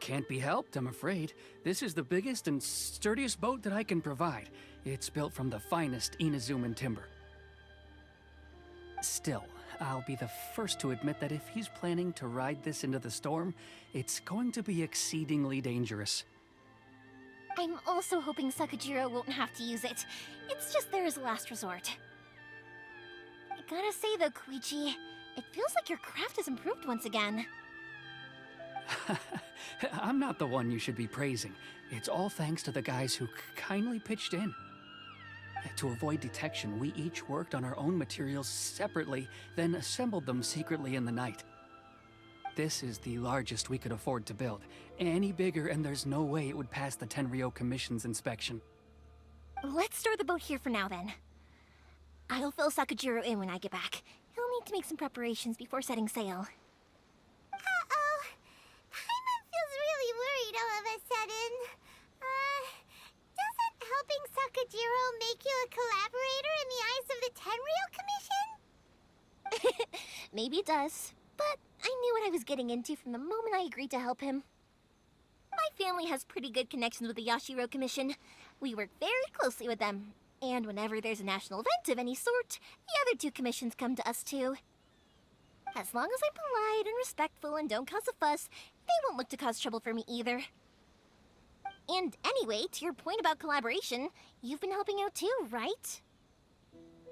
Can't be helped, I'm afraid. This is the biggest and sturdiest boat that I can provide. It's built from the finest Inazuman timber. Still, I'll be the first to admit that if he's planning to ride this into the storm, it's going to be exceedingly dangerous. I'm also hoping Sakajiro won't have to use it. It's just there as a last resort. I gotta say though, Koichi, it feels like your craft has improved once again. I'm not the one you should be praising. It's all thanks to the guys who kindly pitched in. To avoid detection, we each worked on our own materials separately, then assembled them secretly in the night. This is the largest we could afford to build. Any bigger and there's no way it would pass the Tenryou Commission's inspection. Let's store the boat here for now then. I'll fill Sakajiro in when I get back. He'll need to make some preparations before setting sail. Uh-oh. Paimon feels really worried all of a sudden. Doesn't helping Sakajiro make you a collaborator in the eyes of the Tenryou Commission? Maybe it does, but I knew what I was getting into from the moment I agreed to help him. My family has pretty good connections with the Yashiro Commission. We work very closely with them, and whenever there's a national event of any sort, the other two commissions come to us too. As long as I'm polite and respectful and don't cause a fuss, they won't look to cause trouble for me either. And anyway, to your point about collaboration, you've been helping out too, right?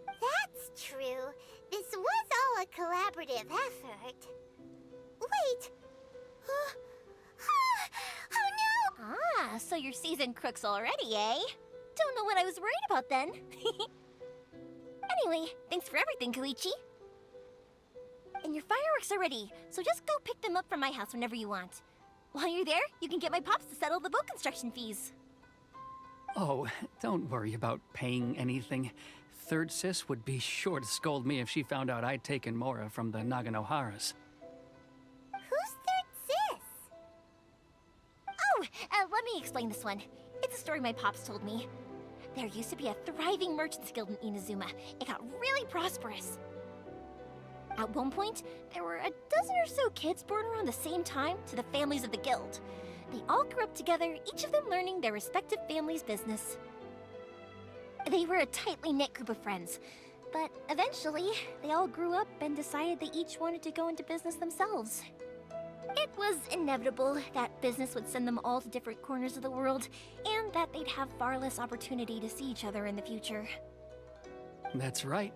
That's true. This was all a collaborative effort. Wait! Oh no! Ah, so you're seasoned crooks already, eh? Don't know what I was worried about then. Anyway, thanks for everything, Koichi. And your fireworks are ready, so just go pick them up from my house whenever you want. While you're there, you can get my pops to settle the boat construction fees. Oh, don't worry about paying anything. Third Sis would be sure to scold me if she found out I'd taken Mora from the Naganoharas. Who's Third Sis? Oh, let me explain this one. It's a story my pops told me. There used to be a thriving merchants guild in Inazuma. It got really prosperous. At one point, there were a dozen or so kids born around the same time to the families of the guild. They all grew up together, each of them learning their respective family's business. They were a tightly knit group of friends, but eventually, they all grew up and decided they each wanted to go into business themselves. It was inevitable that business would send them all to different corners of the world, and that they'd have far less opportunity to see each other in the future. That's right.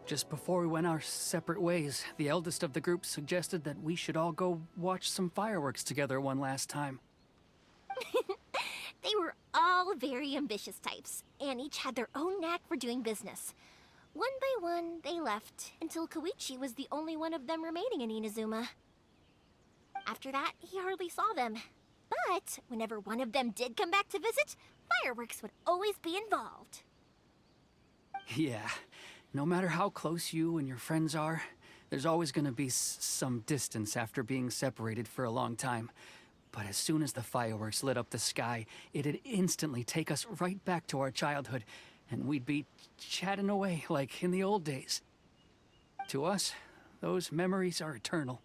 Just before we went our separate ways, the eldest of the group suggested that we should all go watch some fireworks together one last time. They were all very ambitious types, and each had their own knack for doing business. One by one, they left, until Koichi was the only one of them remaining in Inazuma. After that, he hardly saw them. But whenever one of them did come back to visit, fireworks would always be involved. Yeah, no matter how close you and your friends are, there's always gonna be some distance after being separated for a long time. But as soon as the fireworks lit up the sky, it'd instantly take us right back to our childhood, and we'd be chatting away like in the old days. To us, those memories are eternal.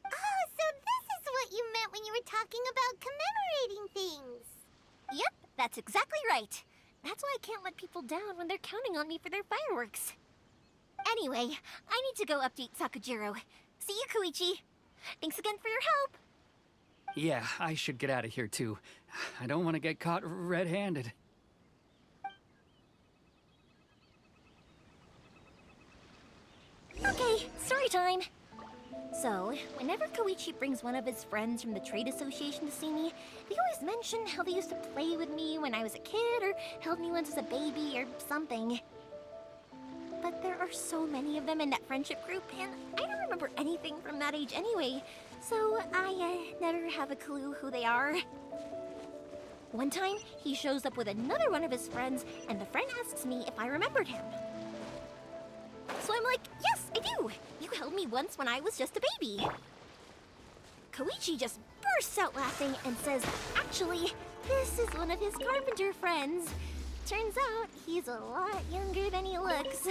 Oh, so this is what you meant when you were talking about commemorating things. Yep, that's exactly right. That's why I can't let people down when they're counting on me for their fireworks. Anyway, I need to go update Sakajiro. See you, Koichi. Thanks again for your help. Yeah, I should get out of here too. I don't want to get caught red-handed. Okay, story time. So, whenever Koichi brings one of his friends from the trade association to see me, they always mention how they used to play with me when I was a kid or held me once as a baby or something. But there are so many of them in that friendship group, and I don't remember anything from that age anyway, so I never have a clue who they are. One time, he shows up with another one of his friends, and the friend asks me if I remembered him. So I'm like, yes, I do! You held me once when I was just a baby. Koichi just bursts out laughing and says, actually, this is one of his carpenter friends. Turns out, he's a lot younger than he looks.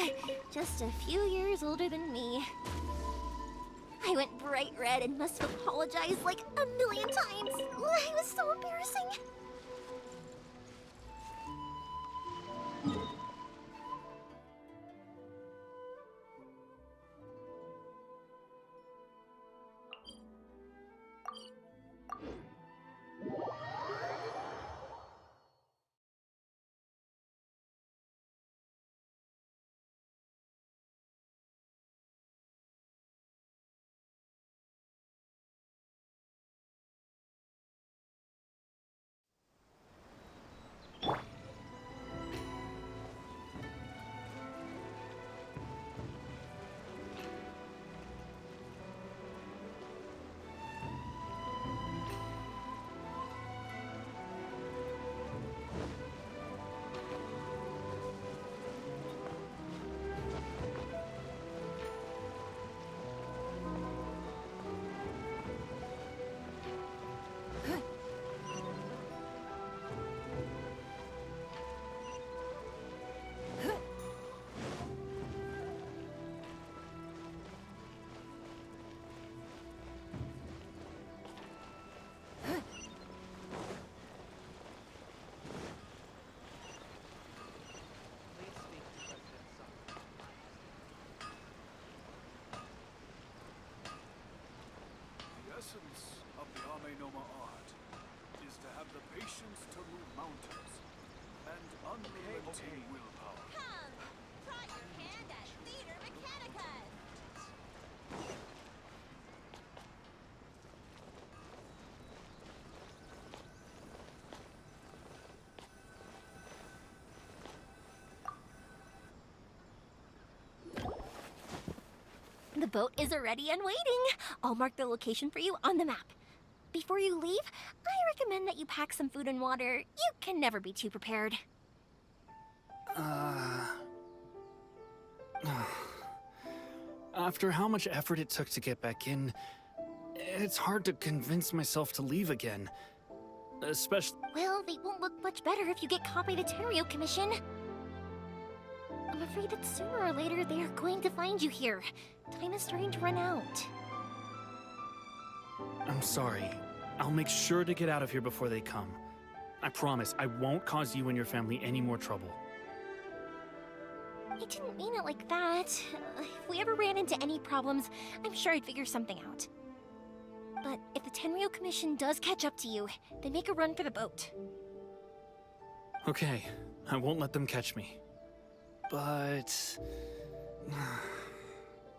Just a few years older than me. I went bright red and must have apologized like a million times. It was so embarrassing. The essence of the Ame-Noma art is to have the patience to move mountains and unrelenting willpower. Come, try your hand at Theater Mechanica. The boat is ready and waiting. I'll mark the location for you on the map. Before you leave, I recommend that you pack some food and water. You can never be too prepared. After how much effort it took to get back in, it's hard to convince myself to leave again. Especially. Well, they won't look much better if you get caught by the Tenryo Commission. I'm afraid that sooner or later they are going to find you here. Time is starting to run out. I'm sorry. I'll make sure to get out of here before they come. I promise I won't cause you and your family any more trouble. I didn't mean it like that. If we ever ran into any problems, I'm sure I'd figure something out. But if the Tenryo Commission does catch up to you, then make a run for the boat. Okay, I won't let them catch me. But...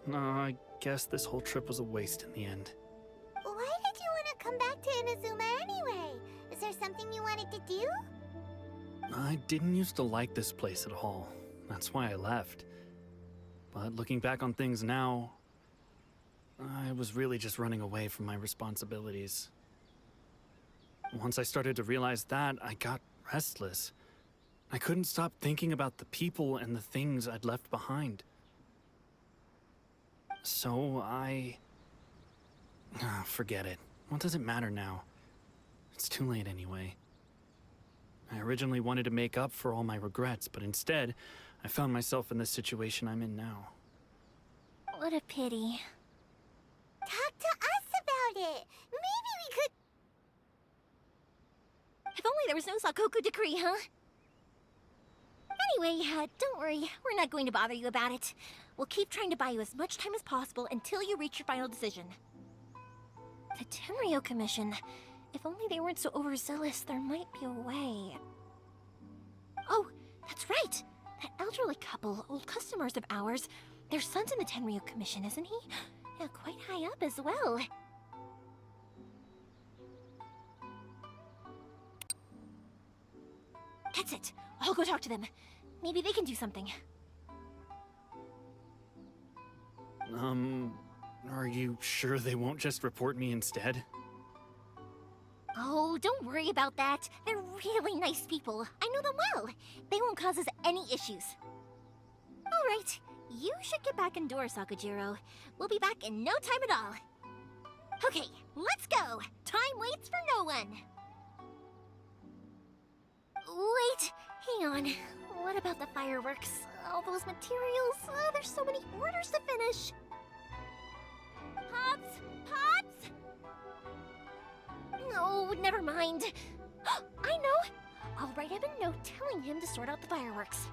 no, I guess this whole trip was a waste in the end. Why did you want to come back to Inazuma anyway? Is there something you wanted to do? I didn't used to like this place at all. That's why I left. But looking back on things now, I was really just running away from my responsibilities. Once I started to realize that, I got restless. I couldn't stop thinking about the people and the things I'd left behind. So forget it. What does it matter now? It's too late anyway. I originally wanted to make up for all my regrets, but instead, I found myself in the situation I'm in now. What a pity. Talk to us about it. Maybe we could... If only there was no Sakoku decree, huh? Anyway, don't worry. We're not going to bother you about it. We'll keep trying to buy you as much time as possible until you reach your final decision. The Tenryo Commission. If only they weren't so overzealous, there might be a way. Oh, that's right! That elderly couple, old customers of ours, their son's in the Tenryo Commission, isn't he? Yeah, quite high up as well. That's it. I'll go talk to them. Maybe they can do something. Are you sure they won't just report me instead? Oh, don't worry about that. They're really nice people. I know them well. They won't cause us any issues. All right, you should get back indoors, Sakujiro. We'll be back in no time at all. Okay, let's go. Time waits for no one. Wait, hang on. What about the fireworks? All those materials? Oh, there's so many orders to finish. Hop Oh, never mind. I know! I'll write him a note telling him to sort out the fireworks.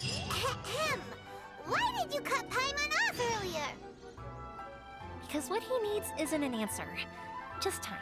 Ahem. Why did you cut Paimon off earlier? Because what he needs isn't an answer, just time.